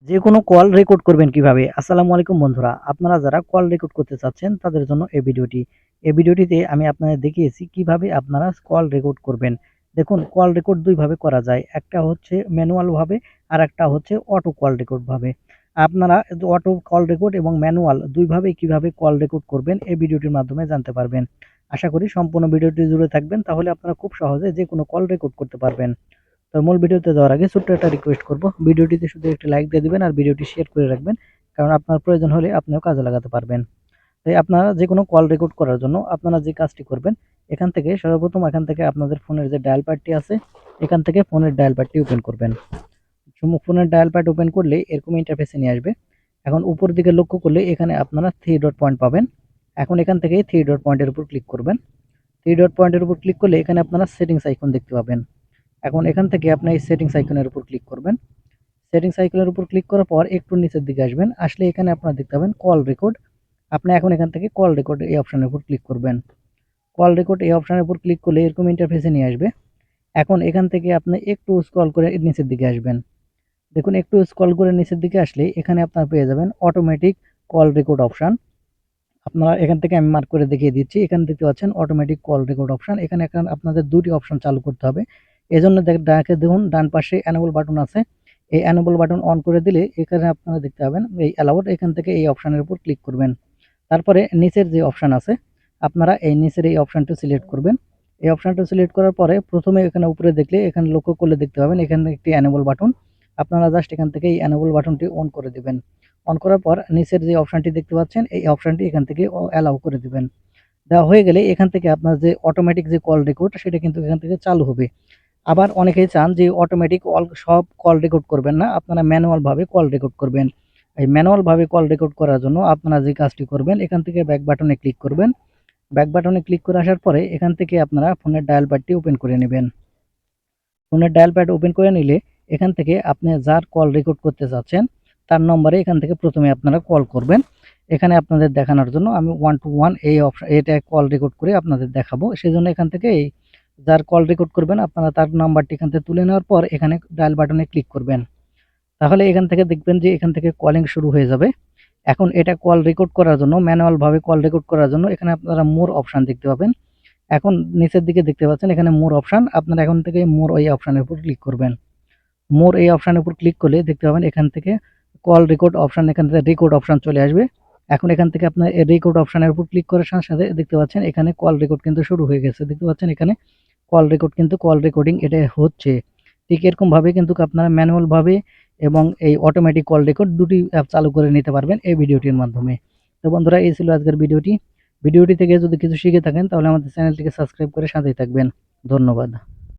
যেকোনো call record করবেন কিভাবে? আসসালামু আলাইকুম বন্ধুরা। আপনারা যারা কল রেকর্ড করতে চাচ্ছেন তাদের জন্য এই ভিডিওটি। এই ভিডিওটিতে আমি আপনাদের দেখিয়েছি কিভাবে আপনারা কল রেকর্ড করবেন। দেখুন কল রেকর্ড ২ ভাবে করা যায়। একটা হচ্ছে ম্যানুয়াল ভাবে আরেকটা হচ্ছে অটো কল রেকর্ড ভাবে। আপনারা অটো কল রেকর্ড এবং ম্যানুয়াল ২ ভাবেই কিভাবে কল রেকর্ড করবেন এই ভিডিওটির মাধ্যমে জানতে পারবেন। আশা করি সম্পূর্ণ ভিডিওটি জুড়ে থাকবেন, তাহলে আপনারা খুব সহজে যেকোনো কল রেকর্ড করতে পারবেন। তো মূল ভিডিওতে যাওয়ার আগে ছোট্ট একটা রিকোয়েস্ট করব, ভিডিওটিতে শুধু একটি লাইক দিয়ে দিবেন আর ভিডিওটি শেয়ার করে রাখবেন, কারণ আপনার প্রয়োজন হলে আপনিও কাজে লাগাতে পারবেন। তাই আপনারা যে কোনো কল রেকর্ড করার জন্য আপনারা যে কাজটি করবেন, এখান থেকে সর্বপ্রথম এখান থেকে আপনাদের ফোনের যে ডায়াল প্যাডটি আছে, এখান থেকে ফোনের ডায়াল প্যাডটি ওপেন করবেন। ফোনের ডায়াল প্যাড ওপেন করলে এরকম ইন্টারফেসে নিয়ে আসবে। এখন উপর দিকে লক্ষ্য করলে এখানে আপনারা 3 ডট পয়েন্ট পাবেন। এখন এখান থেকে 3 ডট পয়েন্টের উপর ক্লিক করবেন। 3 ডট পয়েন্টের উপর ক্লিক করলে এখানে আপনারা সেটিংস আইকন দেখতে পাবেন। এখন এখান থেকে আপনি এই সেটিংস আইকনের উপর ক্লিক করবেন। সেটিংস আইকনের উপর ক্লিক করার পর একটু নিচের দিকে আসবেন, আসলে এখানে আপনারা দেখতে পাবেন কল রেকর্ড। আপনি এখন এখান থেকে কল রেকর্ড এই অপশনের উপর ক্লিক করবেন। কল রেকর্ড এই অপশনের উপর ক্লিক করলে এরকম ইন্টারফেসে নিয়ে আসবে। এখন এখান থেকে আপনি একটু স্ক্রল করে নিচের দিকে আসবেন। দেখুন একটু স্ক্রল করে নিচের দিকে আসলে এখানে আপনারা পেয়ে যাবেন অটোমেটিক কল রেকর্ড অপশন। আপনারা এখান থেকে আমি মার্ক করে দেখিয়ে দিচ্ছি। এখানে দেখতে পাচ্ছেন অটোমেটিক কল রেকর্ড অপশন। এখানে এখন আপনাদের ২টি অপশন চালু করতে হবে। এজন্য দেখুন ডান পাশে এনেবল বাটন আছে। এই এনেবল বাটন অন করে দিলে এখানে আপনারা দেখতে পাবেন এই অ্যালাউড, এখান থেকে এই অপশনের উপর ক্লিক করবেন। তারপরে নিচের যে অপশন আছে, আপনারা এই নিচের এই অপশনটি সিলেক্ট করবেন। এই অপশনটা সিলেক্ট করার পরে প্রথমে এখানে উপরে দেখলে এখানে লক্ষ্য করলে দেখতে পাবেন এখানে একটি এনেবল বাটন। আপনারা জাস্ট এখান থেকে এই এনেবল বাটনটি অন করে দিবেন। অন করার পর নিচের যে অপশনটি দেখতে পাচ্ছেন এই অপশনটি এখান থেকে অ্যালাউ করে দিবেন। দেওয়া হয়ে গেলে এখান থেকে আপনার যে অটোমেটিক যে কল রেকর্ড সেটা কিন্তু এখান থেকে চালু হবে। আবার অনেকেই চান যে অটোমেটিক সব কল রেকর্ড করবেন না, আপনারা ম্যানুয়াল ভাবে কল রেকর্ড করবেন। এই ম্যানুয়াল ভাবে কল রেকর্ড করার জন্য আপনারা যে কাজটি করবেন, এখান থেকে ব্যাক বাটনে ক্লিক করবেন। ব্যাক বাটনে ক্লিক করে আসার পরে এখান থেকে আপনারা ফোনের ডায়াল প্যাডটি ওপেন করে নেবেন। ফোনের ডায়াল প্যাড ওপেন করে নিলে এখান থেকে আপনি যার কল রেকর্ড করতে চাচ্ছেন তার নম্বরে এখান থেকে প্রথমে আপনারা কল করবেন। এখানে আপনাদের দেখানোর জন্য আমি 1 to 1 এই অপশন এটা কল রেকর্ড করে আপনাদের দেখাবো। সেজন্য এখান থেকে এই যার কল রেকর্ড করবেন আপনারা তার নাম্বারটি এখান থেকে তুলে নেওয়ার পর এখানে ডায়াল বাটনে ক্লিক করবেন। তাহলে এখান থেকে দেখবেন যে এখান থেকে কলিং শুরু হয়ে যাবে। এখন এটা কল রেকর্ড করার জন্য ম্যানুয়াল ভাবে কল রেকর্ড করার জন্য এখানে আপনারা মোর অপশন দেখতে পাবেন। এখন নিচের দিকে দেখতে পাচ্ছেন এখানে মোর অপশন, আপনারা এখন থেকে মোর এই অপশনের উপর ক্লিক করবেন। মোর এই অপশনের উপর ক্লিক করলে দেখতে পাবেন এখান থেকে কল রেকর্ড অপশন, এখান থেকে রেকর্ড অপশন চলে আসবে। এখন এখান থেকে আপনার এই রেকর্ড অপশনের উপর ক্লিক করার সাথে সাথে দেখতে পাচ্ছেন এখানে কল রেকর্ড কিন্তু শুরু হয়ে গেছে। দেখতে পাচ্ছেন এখানে কল রেকর্ড কিন্তু কল রেকর্ডিং এটা হচ্ছে। ঠিক এরকম ভাবে কিন্তু আপনারা ম্যানুয়াল ভাবে এবং এই অটোমেটিক কল রেকর্ড দুটি অ্যাপ চালু করে নিতে পারবেন এই ভিডিওটির মাধ্যমে। তো বন্ধুরা এই ছিল আজকের ভিডিওটি। ভিডিওটি থেকে যদি কিছু শিখে থাকেন তাহলে আমাদের চ্যানেলটিকে সাবস্ক্রাইব করে সাথেই থাকবেন। ধন্যবাদ।